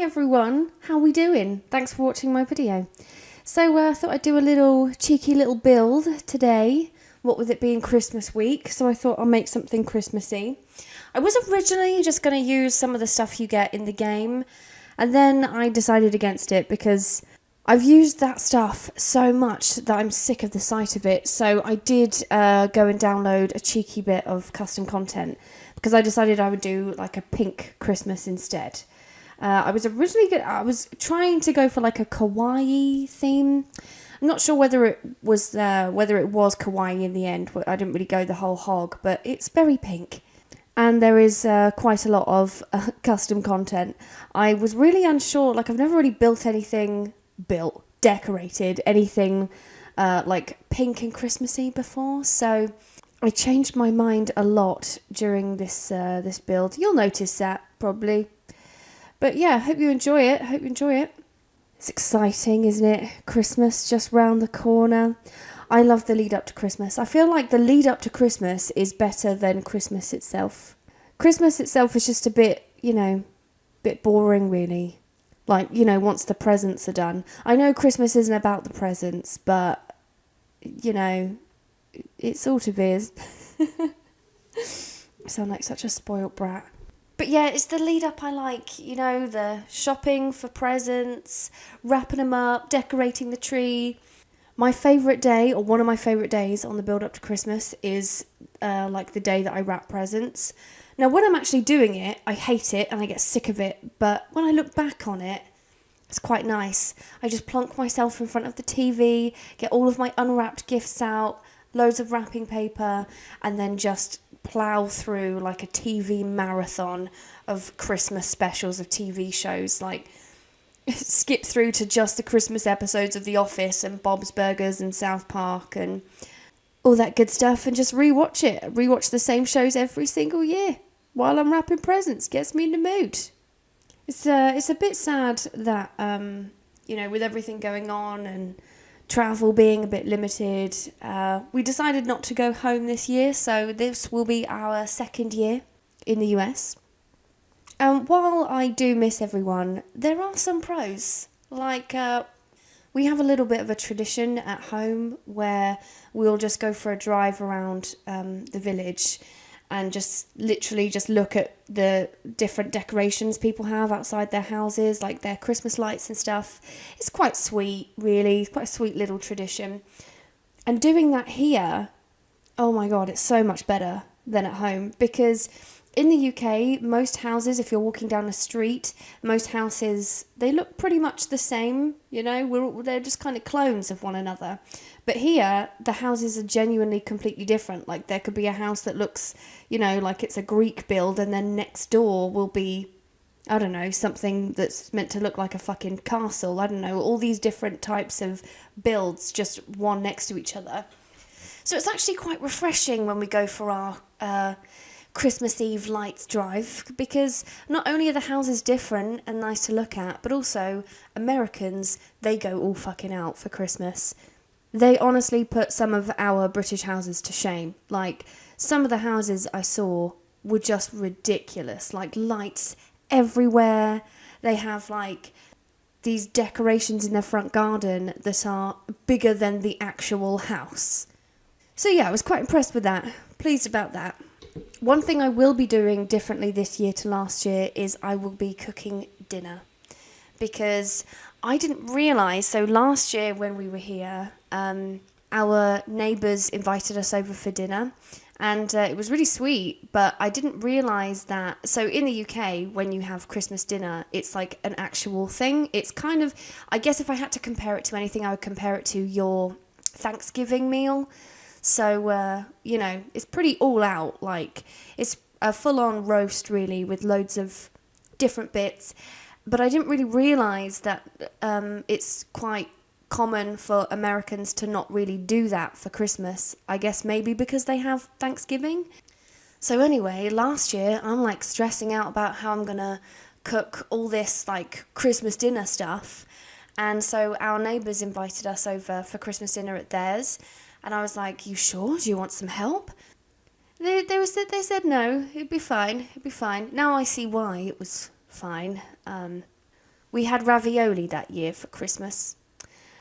everyone, how we doing? Thanks for watching my video. So I thought I'd do a cheeky little build today, what with it being Christmas week, so I thought I'll make something Christmassy. I was originally just going to use some of the stuff you get in the game, and then I decided against it because I've used that stuff so much that I'm sick of the sight of it, so I did go and download a cheeky bit of custom content because I decided I would do like a pink Christmas instead. I was trying to go for like a Kawaii theme. I'm not sure whether it was Kawaii in the end. I didn't really go the whole hog, but it's very pink. And there is quite a lot of custom content. I was really unsure, like I've never really decorated anything like pink and Christmassy before, so I changed my mind a lot during this build. You'll notice that probably. But yeah, hope you enjoy it. It's exciting, isn't it? Christmas just round the corner. I love the lead up to Christmas. I feel like the lead up to Christmas is better than Christmas itself. Christmas itself is just a bit boring really. Like, once the presents are done. I know Christmas isn't about the presents, but, it sort of is. I sound like such a spoilt brat. But yeah, it's the lead up I like, the shopping for presents, wrapping them up, decorating the tree. My favourite day, or one of my favourite days on the build up to Christmas is like the day that I wrap presents. Now, when I'm actually doing it, I hate it and I get sick of it. But when I look back on it, it's quite nice. I just plonk myself in front of the TV, get all of my unwrapped gifts out, loads of wrapping paper, and then just plough through like a TV marathon of Christmas specials of TV shows, like skip through to just the Christmas episodes of The Office and Bob's Burgers and South Park and all that good stuff, and just rewatch the same shows every single year while I'm wrapping presents. Gets me in the mood. It's a bit sad that with everything going on and travel being a bit limited, we decided not to go home this year, so this will be our second year in the US. While I do miss everyone, there are some pros. Like, we have a little bit of a tradition at home where we'll just go for a drive around the village and just literally just look at the different decorations people have outside their houses, like their Christmas lights and stuff. It's quite sweet, really. It's quite a sweet little tradition. And doing that here, oh my God, it's so much better than at home, because in the UK, most houses, if you're walking down a street, most houses, they look pretty much the same, they're just kind of clones of one another. But here, the houses are genuinely completely different. Like, there could be a house that looks, like it's a Greek build, and then next door will be, I don't know, something that's meant to look like a fucking castle. I don't know, all these different types of builds, just one next to each other. So it's actually quite refreshing when we go for our Christmas Eve lights drive, because not only are the houses different and nice to look at, but also Americans, they go all fucking out for Christmas. They honestly put some of our British houses to shame. Like, some of the houses I saw were just ridiculous. Like, lights everywhere. They have, like, these decorations in their front garden that are bigger than the actual house. So yeah, I was quite impressed with that. Pleased about that. One thing I will be doing differently this year to last year is I will be cooking dinner, because I didn't realise, so last year when we were here, our neighbours invited us over for dinner, and it was really sweet, but I didn't realise that, so in the UK, when you have Christmas dinner, it's like an actual thing. It's kind of, I guess if I had to compare it to anything, I would compare it to your Thanksgiving meal. So, it's pretty all out, like, it's a full-on roast, really, with loads of different bits, but I didn't really realise that it's quite common for Americans to not really do that for Christmas. I guess maybe because they have Thanksgiving. So anyway, last year, I'm, like, stressing out about how I'm gonna cook all this, like, Christmas dinner stuff, and so our neighbours invited us over for Christmas dinner at theirs. And I was like, you sure? Do you want some help? They said no, it'd be fine. Now I see why it was fine. We had ravioli that year for Christmas.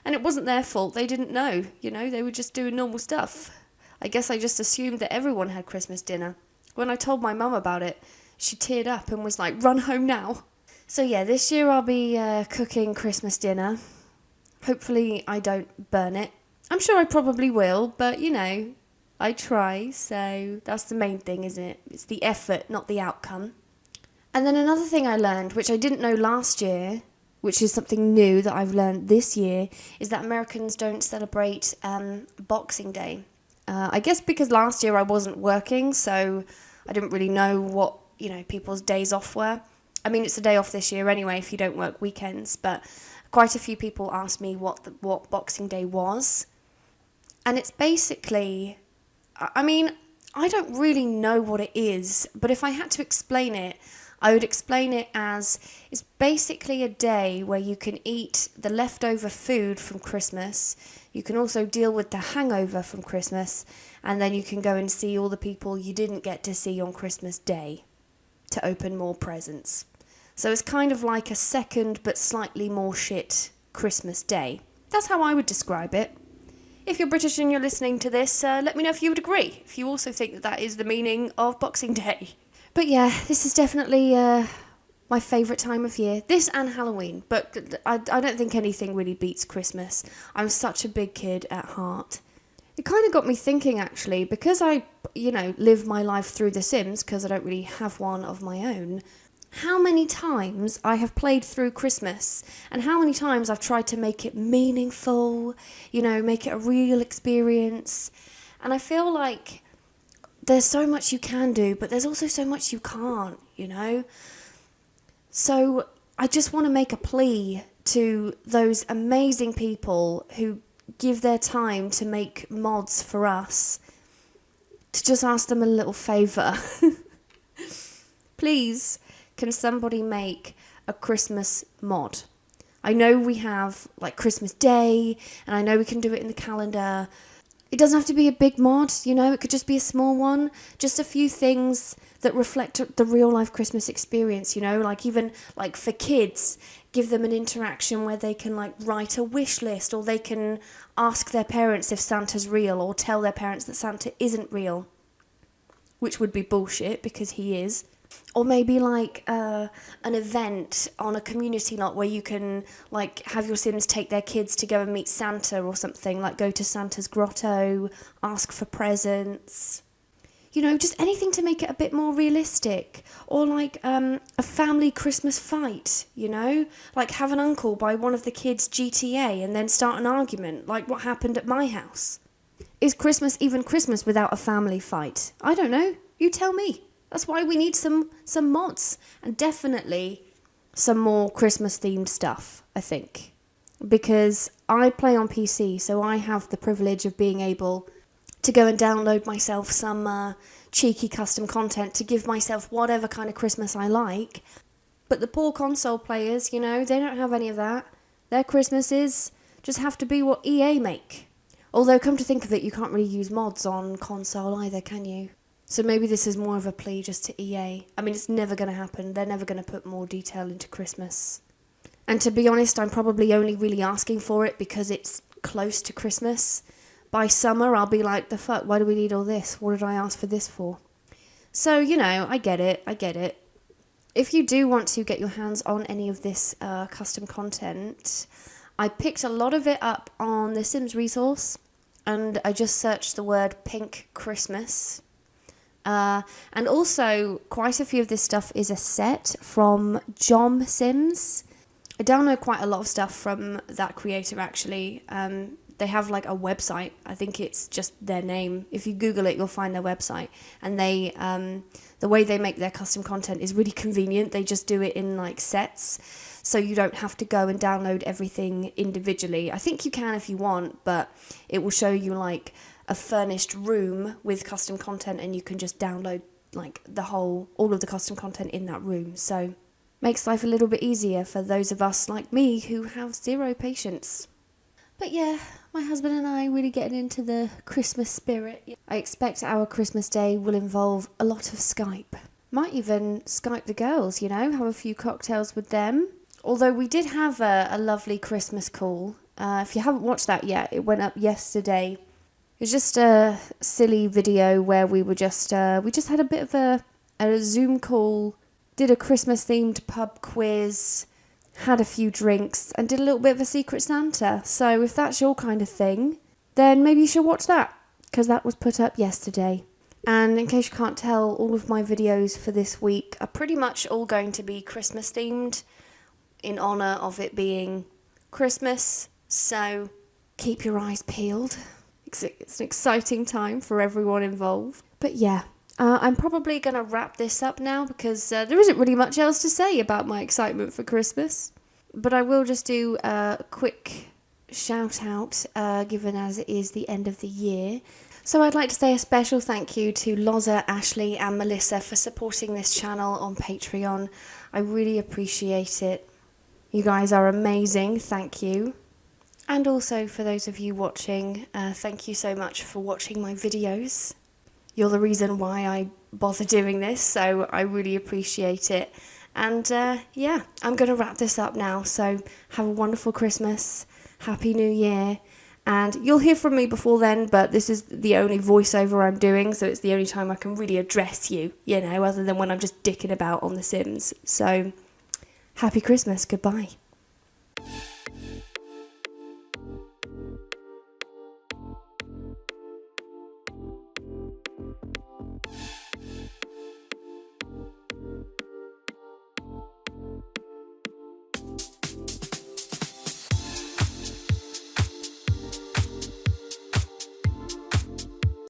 And it wasn't their fault. They didn't know, they were just doing normal stuff. I guess I just assumed that everyone had Christmas dinner. When I told my mum about it, she teared up and was like, run home now. So yeah, this year I'll be cooking Christmas dinner. Hopefully I don't burn it. I'm sure I probably will, but I try, so that's the main thing, isn't it? It's the effort, not the outcome. And then another thing I learned, which I didn't know last year, which is something new that I've learned this year, is that Americans don't celebrate Boxing Day. I guess because last year I wasn't working, so I didn't really know what, people's days off were. I mean, it's a day off this year anyway if you don't work weekends, but quite a few people asked me what Boxing Day was. And it's basically, I don't really know what it is, but if I had to explain it, I would explain it as it's basically a day where you can eat the leftover food from Christmas. You can also deal with the hangover from Christmas, and then you can go and see all the people you didn't get to see on Christmas Day to open more presents. So it's kind of like a second but slightly more shit Christmas Day. That's how I would describe it. If you're British and you're listening to this, let me know if you would agree, if you also think that is the meaning of Boxing Day. But yeah, this is definitely my favourite time of year. This and Halloween, but I don't think anything really beats Christmas. I'm such a big kid at heart. It kind of got me thinking, actually, because I, live my life through The Sims, because I don't really have one of my own, how many times I have played through Christmas and how many times I've tried to make it meaningful, make it a real experience. And I feel like there's so much you can do, but there's also so much you can't, So I just want to make a plea to those amazing people who give their time to make mods for us, to just ask them a little favour. Please, can somebody make a Christmas mod? I know we have Christmas Day, and I know we can do it in the calendar. It doesn't have to be a big mod, it could just be a small one. Just a few things that reflect the real life Christmas experience, even for kids, give them an interaction where they can write a wish list, or they can ask their parents if Santa's real, or tell their parents that Santa isn't real, which would be bullshit because he is. Or maybe an event on a community lot where you can have your Sims take their kids to go and meet Santa or something, go to Santa's grotto, ask for presents. Just anything to make it a bit more realistic. Or a family Christmas fight, have an uncle buy one of the kids GTA and then start an argument, like what happened at my house. Is Christmas even Christmas without a family fight? I don't know. You tell me. That's why we need some mods, and definitely some more Christmas-themed stuff, I think. Because I play on PC, so I have the privilege of being able to go and download myself some cheeky custom content to give myself whatever kind of Christmas I like. But the poor console players, they don't have any of that. Their Christmases just have to be what EA make. Although, come to think of it, you can't really use mods on console either, can you? So maybe this is more of a plea just to EA. I mean, it's never going to happen. They're never going to put more detail into Christmas. And to be honest, I'm probably only really asking for it because it's close to Christmas. By summer, I'll be like, the fuck, why do we need all this? What did I ask for this for? So, I get it. If you do want to get your hands on any of this custom content, I picked a lot of it up on the Sims resource, and I just searched the word pink Christmas. And also, quite a few of this stuff is a set from Jom Sims. I download quite a lot of stuff from that creator, actually. They have a website. I think it's just their name. If you Google it, you'll find their website. And they, the way they make their custom content is really convenient. They just do it in sets, so you don't have to go and download everything individually. I think you can if you want, but it will show you a furnished room with custom content, and you can just download all of the custom content in that room. So makes life a little bit easier for those of us like me who have zero patience. But yeah, my husband and I really getting into the Christmas spirit. I expect our Christmas Day will involve a lot of Skype. Might even Skype the girls, have a few cocktails with them. Although we did have a lovely Christmas call. If you haven't watched that yet, it went up yesterday. It was just a silly video where we just had a bit of a Zoom call, did a Christmas themed pub quiz, had a few drinks, and did a little bit of a Secret Santa. So if that's your kind of thing, then maybe you should watch that, because that was put up yesterday. And in case you can't tell, all of my videos for this week are pretty much all going to be Christmas themed, in honour of it being Christmas. So keep your eyes peeled. It's an exciting time for everyone involved. But yeah, I'm probably going to wrap this up now, because there isn't really much else to say about my excitement for Christmas. But I will just do a quick shout out, given as it is the end of the year. So I'd like to say a special thank you to Loza, Ashley and Melissa for supporting this channel on Patreon. I really appreciate it. You guys are amazing, thank you. And also for those of you watching, thank you so much for watching my videos. You're the reason why I bother doing this, so I really appreciate it. And yeah, I'm going to wrap this up now, so have a wonderful Christmas, Happy New Year, and you'll hear from me before then, but this is the only voiceover I'm doing, so it's the only time I can really address you, you know, other than when I'm just dicking about on The Sims. So, happy Christmas, goodbye.